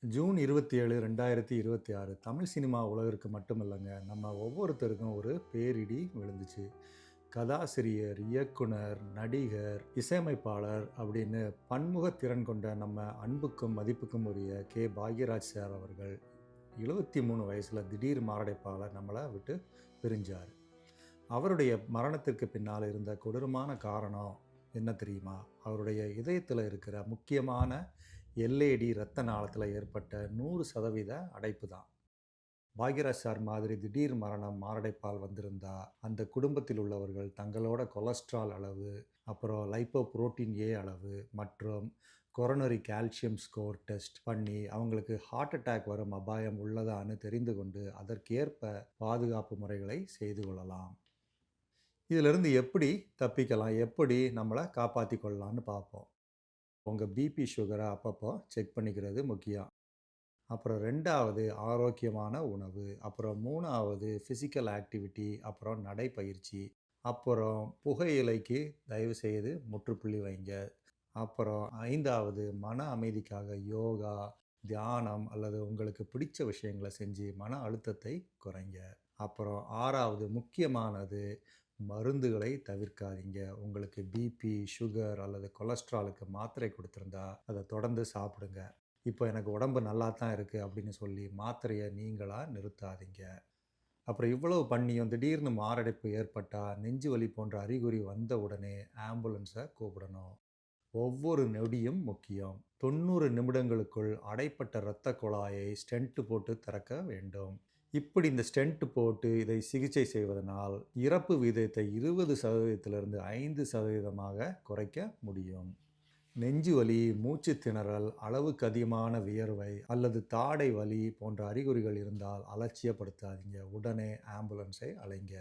June 27, 2026 Tamil cinema உலகிற்கு மட்டுமில்லைங்க. நம்ம ஒவ்வொருத்தருக்கும் ஒரு பேரிடி விழுந்துச்சு. கதாசிரியர், இயக்குனர், நடிகர், இசையமைப்பாளர் அப்படின்னு பன்முக திறன் கொண்ட நம்ம அன்புக்கும் மதிப்புக்கும் உரிய பாக்யராஜ் சார் அவர்கள் 73 வயசில் திடீர் மாரடைப்பால் நம்மளை விட்டு பிரிஞ்சார். அவருடைய மரணத்திற்கு பின்னால் இருந்த கொடூரமான காரணம் என்ன தெரியுமா? அவருடைய இதயத்தில் இருக்கிற முக்கியமான எல்ஏடி இரத்த நாளத்தில் ஏற்பட்ட 100% அடைப்பு தான். பாக்யராஜ் சார் மாதிரி திடீர் மரணம் மாரடைப்பால் வந்திருந்தா அந்த குடும்பத்தில் உள்ளவர்கள் தங்களோட கொலஸ்ட்ரால் அளவு, அப்புறம் லைப்போ புரோட்டீன் ஏ அளவு மற்றும் கொரோனரி கால்சியம் ஸ்கோர் டெஸ்ட் பண்ணி அவங்களுக்கு ஹார்ட் அட்டாக் வரும் அபாயம் உள்ளதான்னு தெரிந்து கொண்டு அதற்கேற்ப பாதுகாப்பு முறைகளை செய்து கொள்ளலாம். இதிலிருந்து எப்படி தப்பிக்கலாம், எப்படி நம்மளை காப்பாற்றி கொள்ளலான்னு பார்ப்போம். உங்கள் பிபி சுகரை அப்பப்போ செக் பண்ணிக்கிறது முக்கியம். அப்புறம் 2வது ஆரோக்கியமான உணவு, அப்புறம் 3வது ஃபிசிக்கல் ஆக்டிவிட்டி, அப்புறம் நடைப்பயிற்சி, அப்புறம் புகையிலைக்கு தயவுசெய்து முற்றுப்புள்ளி வைங்க. அப்புறம் 5வது மன அமைதிக்காக யோகா, தியானம் அல்லது உங்களுக்கு பிடிச்ச விஷயங்களை செஞ்சு மன அழுத்தத்தை குறைங்க. அப்புறம் 6வது முக்கியமானது மருந்துகளை தவிர்க்காதீங்க. உங்களுக்கு பிபி, சுகர் அல்லது கொலஸ்ட்ராலுக்கு மாத்திரை கொடுத்துருந்தா அதை தொடர்ந்து சாப்பிடுங்க. இப்போ எனக்கு உடம்பு நல்லா தான் இருக்குது அப்படின்னு சொல்லி மாத்திரையை நீங்களாக நிறுத்தாதீங்க. அப்புறம் இவ்வளவு பண்ணியும் திடீர்னு மாரடைப்பு ஏற்பட்டால், நெஞ்சு வலி போன்ற அறிகுறி வந்த உடனே ஆம்புலன்ஸை கூப்பிடணும். ஒவ்வொரு நொடியும் முக்கியம். 90 நிமிடங்களுக்குள் அடைப்பட்ட இரத்த குழாயை ஸ்டென்ட் போட்டு திறக்க வேண்டும். இப்படி இந்த ஸ்டென்ட் போட்டு இதை சிகிச்சை செய்வதனால் இறப்பு விகிதத்தை 20%லிருந்து 5% குறைக்க முடியும். நெஞ்சு வலி, மூச்சு திணறல், அளவுக்கு அதிகமான வியர்வை அல்லது தாடை வலி போன்ற அறிகுறிகள் இருந்தால் அலட்சியப்படுத்தாதீங்க. உடனே ஆம்புலன்ஸை அழைங்க.